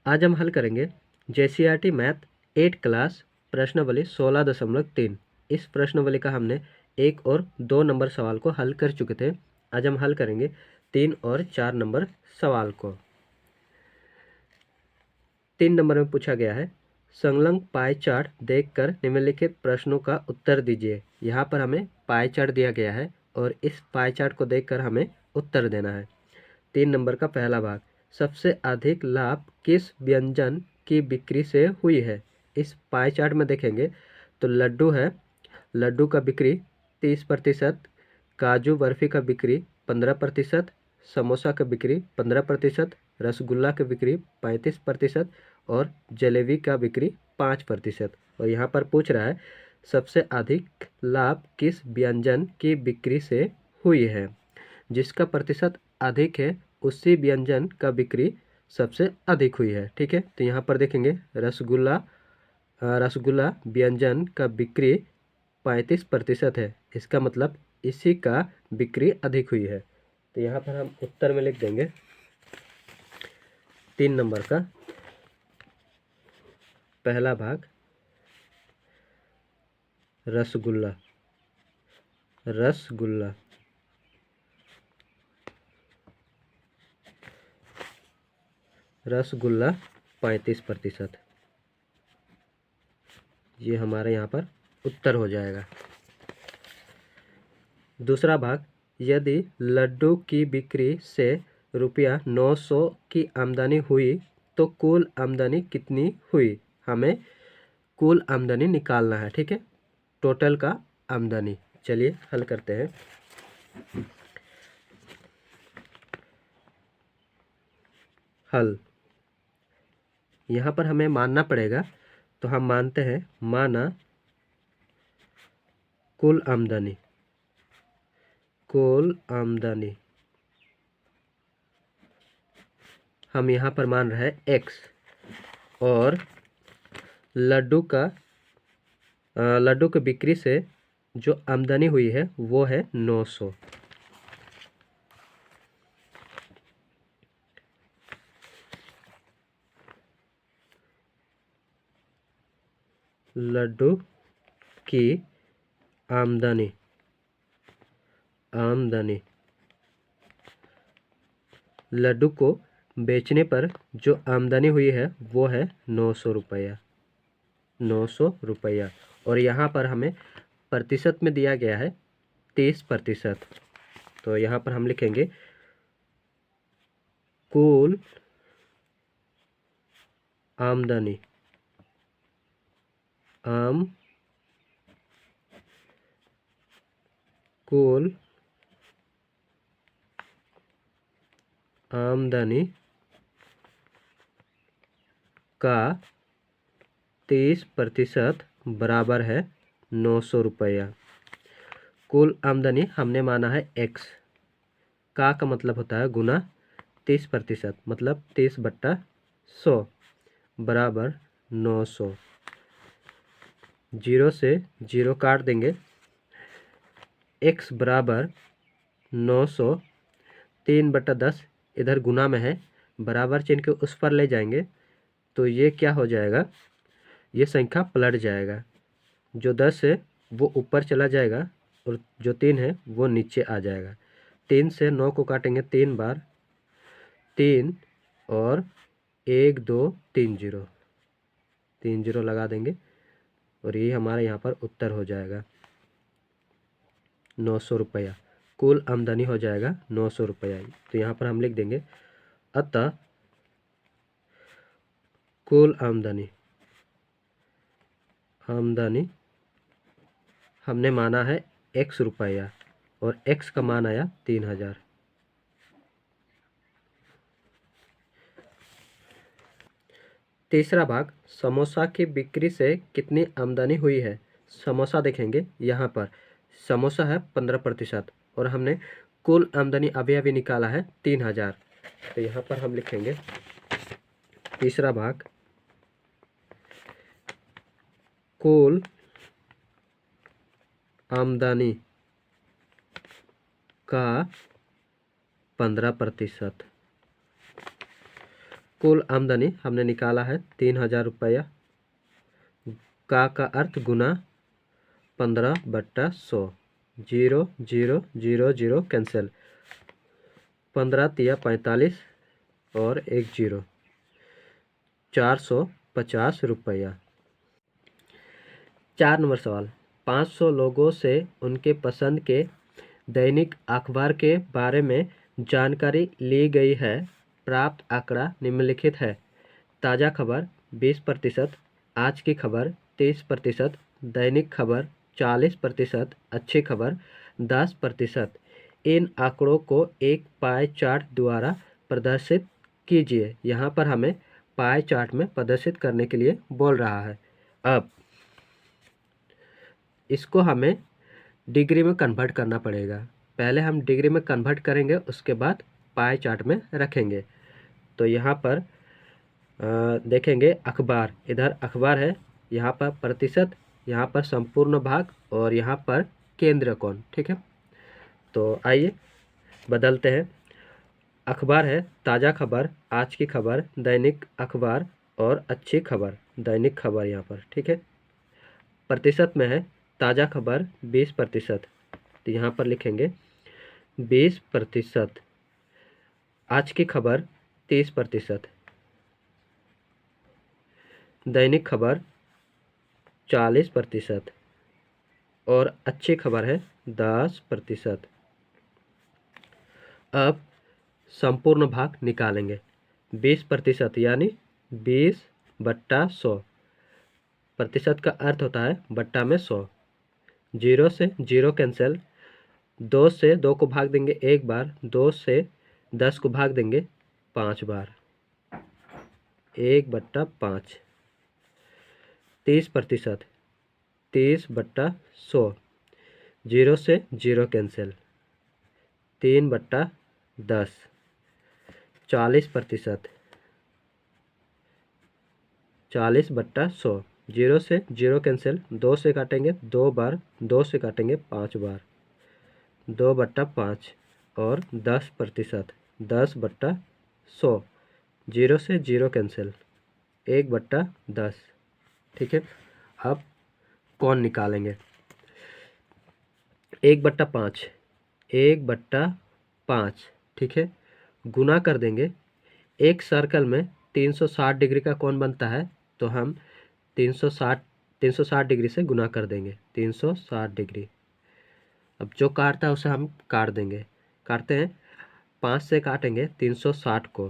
आज हम हल करेंगे JCRT मैथ 8 क्लास प्रश्नावली 16.3। इस प्रश्नावली का हमने 1 और 2 नंबर सवाल को हल कर चुके थे। आज हम हल करेंगे 3 और 4 नंबर सवाल को। 3 नंबर में पूछा गया है, संलग्न पाई चार्ट देखकर निम्नलिखित प्रश्नों का उत्तर दीजिए। यहाँ पर हमें पाई चार्ट दिया गया है और इस पाई चार्ट को देखकर हमें उत्तर देना है। 3 नंबर का पहला भाग, सबसे अधिक लाभ किस व्यंजन की बिक्री से हुई है। इस पाई चार्ट में देखेंगे तो लड्डू है, लड्डू का बिक्री 30%, काजू बर्फी का बिक्री 15%, समोसा का बिक्री 15%, रसगुल्ला की बिक्री 35% और जलेबी का बिक्री 5%। और यहाँ पर पूछ रहा है सबसे अधिक लाभ किस व्यंजन की बिक्री से हुई है। जिसका प्रतिशत अधिक है उसी व्यंजन का बिक्री सबसे अधिक हुई है। ठीक है, तो यहाँ पर देखेंगे रसगुल्ला व्यंजन का बिक्री 35% है, इसका मतलब इसी का बिक्री अधिक हुई है। तो यहाँ पर हम उत्तर में लिख देंगे 3 नंबर का पहला भाग रसगुल्ला। रसगुल्ला रसगुल्ला 35%, ये हमारे यहाँ पर उत्तर हो जाएगा। दूसरा भाग, यदि लड्डू की बिक्री से ₹900 की आमदनी हुई तो कुल आमदनी कितनी हुई। हमें कुल आमदनी निकालना है। ठीक है, टोटल का आमदनी। चलिए हल करते हैं। हल, यहाँ पर हमें मानना पड़ेगा, तो हम मानते हैं, माना कुल आमदनी। कुल आमदनी हम यहाँ पर मान रहे हैं x, और लड्डू की बिक्री से जो आमदनी हुई है वो है 900। लड्डू की आमदनी लड्डू को बेचने पर जो आमदनी हुई है वो है 900 रुपया। 900 रुपया। और यहाँ पर हमें प्रतिशत में दिया गया है 30%। तो यहाँ पर हम लिखेंगे कुल आमदनी कुल आमदनी का 30% बराबर है 900 रुपया। कुल आमदनी हमने माना है x, का मतलब होता है गुना 30%, मतलब 30/100 बराबर 900। 0 से 0 काट देंगे, x बराबर 900, 3/10 इधर गुना में है, बराबर चिन्ह के उस पर ले जाएंगे तो ये क्या हो जाएगा, ये संख्या पलट जाएगा। जो 10 है वो ऊपर चला जाएगा और जो 3 है वो नीचे आ जाएगा। 3 से 9 को काटेंगे 3 बार, 3 और 1 2 3 0, 3 0 लगा देंगे और ये हमारे यहाँ पर उत्तर हो जाएगा 900 रुपया। कुल आमदनी हो जाएगा 900 रुपया। तो यहाँ पर हम लिख देंगे, अतः कुल आमदनी हमने माना है x रुपया और x का मान आया 3000। तीसरा भाग, समोसा की बिक्री से कितनी आमदनी हुई है। समोसा देखेंगे, यहाँ पर समोसा है 15% और हमने कुल आमदनी अभी अभी निकाला है 3000। तो यहाँ पर हम लिखेंगे तीसरा भाग, कुल आमदनी का 15%। कुल आमदनी हमने निकाला है 3000 रुपया। का अर्थ गुना 15/100। 0 0 0 0 कैंसिल। 15 तिया 45 और 1 0। 450 रुपया। 4 नंबर सवाल। 500 लोगों से उनके पसंद के दैनिक अखबार के बारे में जानकारी ली गई है। प्राप्त आंकड़ा निम्नलिखित है। ताज़ा खबर 20%, आज की खबर 30%, दैनिक खबर 40%, अच्छी खबर 10%। इन आंकड़ों को एक पाई चार्ट द्वारा प्रदर्शित कीजिए। यहाँ पर हमें पाई चार्ट में प्रदर्शित करने के लिए बोल रहा है। अब इसको हमें डिग्री में कन्वर्ट करना पड़ेगा। पहले हम डिग्री में कन्वर्ट करेंगे, उसके बाद पाई चार्ट में रखेंगे। तो यहाँ पर देखेंगे अखबार, इधर अखबार है, यहाँ पर प्रतिशत, यहाँ पर संपूर्ण भाग और यहाँ पर केंद्र कोण। ठीक है, तो आइए बदलते हैं। अखबार है ताज़ा खबर, आज की खबर, दैनिक अखबार और अच्छी खबर, दैनिक खबर यहाँ पर। ठीक है, प्रतिशत में है ताज़ा खबर 20%, तो यहाँ पर लिखेंगे 20%। आज की खबर 30%, दैनिक खबर 40% और अच्छी खबर है 10%। अब संपूर्ण भाग निकालेंगे। 20% यानी 20/100। प्रतिशत का अर्थ होता है बट्टा में 100। 0 से 0 कैंसिल। 2 से 2 को भाग देंगे 1 बार, 2 से 10 को भाग देंगे 5 बार, 1/5। 30%, 30/100। 0 से 0 कैंसिल, 3/10। 40%, 40/100। 0 से 0 कैंसिल, 2 से काटेंगे 2 बार, 2 से काटेंगे 5 बार, 2/5 और 10%, 10/100। 0 से 0 कैंसिल, 1/10। ठीक है, अब कौन निकालेंगे। 1/5, 1/5। ठीक है, गुना कर देंगे। एक सर्कल में 360 डिग्री का कोण बनता है, तो हम 360 डिग्री से गुना कर देंगे। 360 डिग्री। अब जो काटता है उसे हम काट देंगे। काटते हैं, 5 से काटेंगे 360 को।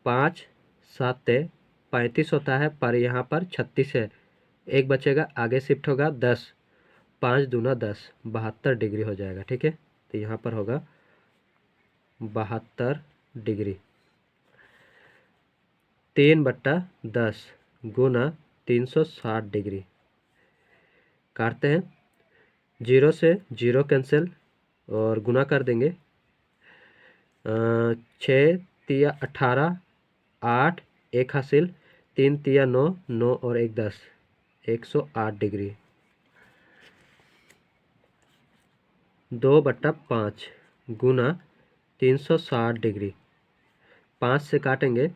5 7 35 होता है, पर यहाँ पर 36 है, एक बचेगा, आगे शिफ्ट होगा 10, 5 दूना 10, 72 डिग्री हो जाएगा। ठीक है, तो यहाँ पर होगा 72 डिग्री। 3/10 गुना 360 डिग्री। काटते हैं, 0 से 0 कैंसिल और गुना कर देंगे। 6 तिया 18, 8 एक हासिल, 3 तिया 9, 9 और 1 10, 108 डिग्री। 2/5 गुना 360 डिग्री। 5 से काटेंगे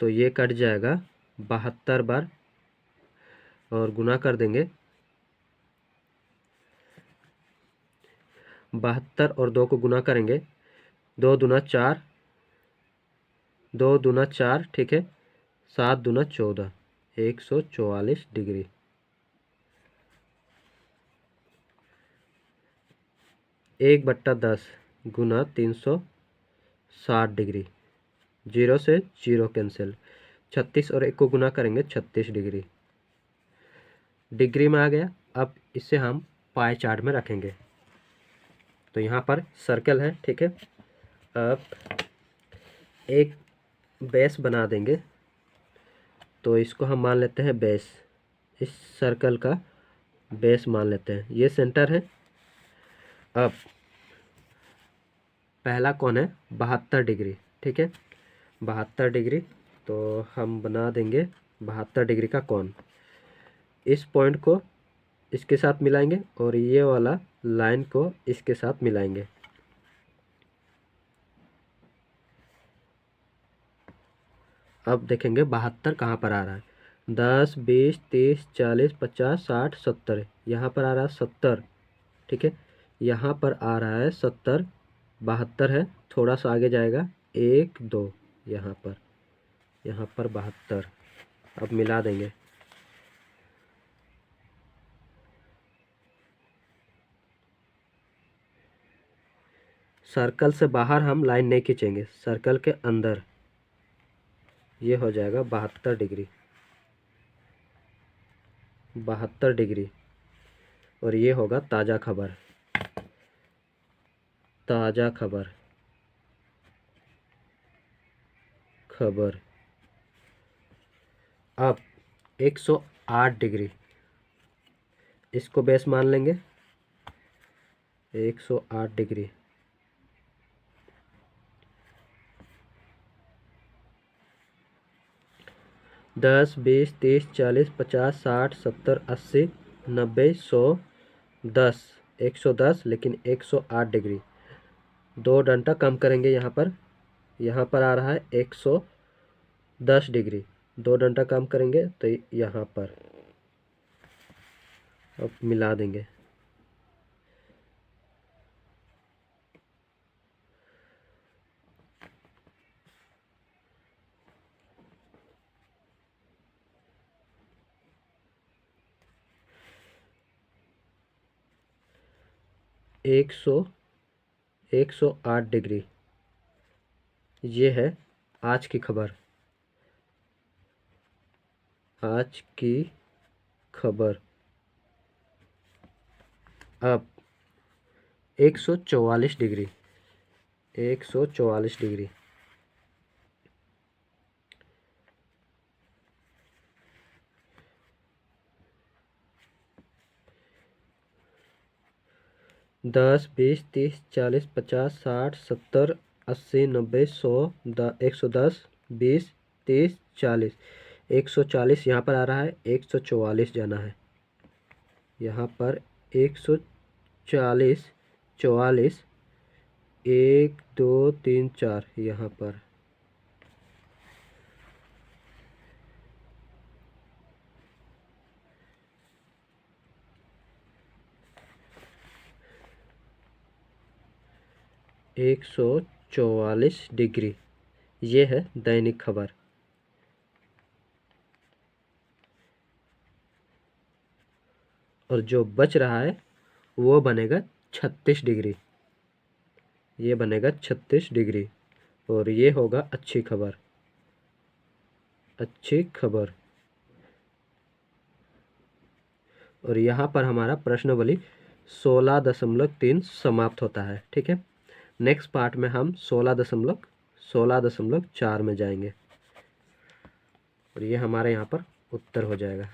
तो ये कट जाएगा 72 बार और गुना कर देंगे। 72 और 2 को गुना करेंगे, 2 दूना 4, 2 दूना 4। ठीक है, 7 दूना 14, 144 डिग्री। 1/10 गुना 360 डिग्री। 0 से 0 कैंसिल, 36 और 1 को गुना करेंगे 36 डिग्री। डिग्री में आ गया। अब इसे हम पाई चार्ट में रखेंगे। तो यहाँ पर सर्कल है। ठीक है, अब एक बेस बना देंगे, तो इसको हम मान लेते हैं बेस। इस सर्कल का बेस मान लेते हैं, ये सेंटर है। अब पहला कोण है 72 डिग्री। ठीक है, 72 डिग्री, तो हम बना देंगे 72 डिग्री का कोण। इस पॉइंट को इसके साथ मिलाएंगे और ये वाला लाइन को इसके साथ मिलाएंगे। अब देखेंगे 72 कहाँ पर आ रहा है। 10, 20, 30, 40, 50, 60, 70, यहाँ पर आ रहा है 70। ठीक है, यहाँ पर आ रहा है 70, 72 है, थोड़ा सा आगे जाएगा 1, 2, यहाँ पर 72। अब मिला देंगे। सर्कल से बाहर हम लाइन नहीं खींचेंगे, सर्कल के अंदर। ये हो जाएगा 72 डिग्री, 72 डिग्री। और ये होगा ताज़ा खबर, ताज़ा खबर, खबर। अब 108 डिग्री, इसको बेस मान लेंगे। 108 डिग्री, दस, 20, 30, 40, 50, 60, 70, 80, 90, 100, 10, 110, लेकिन 108 डिग्री। 2 डंडा कम करेंगे यहाँ पर आ रहा है 110 डिग्री। 2 डंडा कम करेंगे तो यहाँ पर। अब मिला देंगे। एक सौ 8 डिग्री, ये है आज की खबर, आज की खबर। अब 144 डिग्री, 144 डिग्री, 10, 20, 30, 40, 50, 60, 70, 80, 90, 100, 110, 20, 30, 40, 140 यहाँ पर आ रहा है, 144 जाना है। यहाँ पर 140, 44, 1, 2, 3, 4, यहाँ पर। एक 144 डिग्री, ये है दैनिक खबर। और जो बच रहा है वो बनेगा 36 डिग्री, ये बनेगा 36 डिग्री। और ये होगा अच्छी खबर, अच्छी खबर। और यहाँ पर हमारा प्रश्नावली 16.3 समाप्त होता है। ठीक है, नेक्स्ट पार्ट में हम 16.4 में जाएंगे। और ये हमारे यहाँ पर उत्तर हो जाएगा।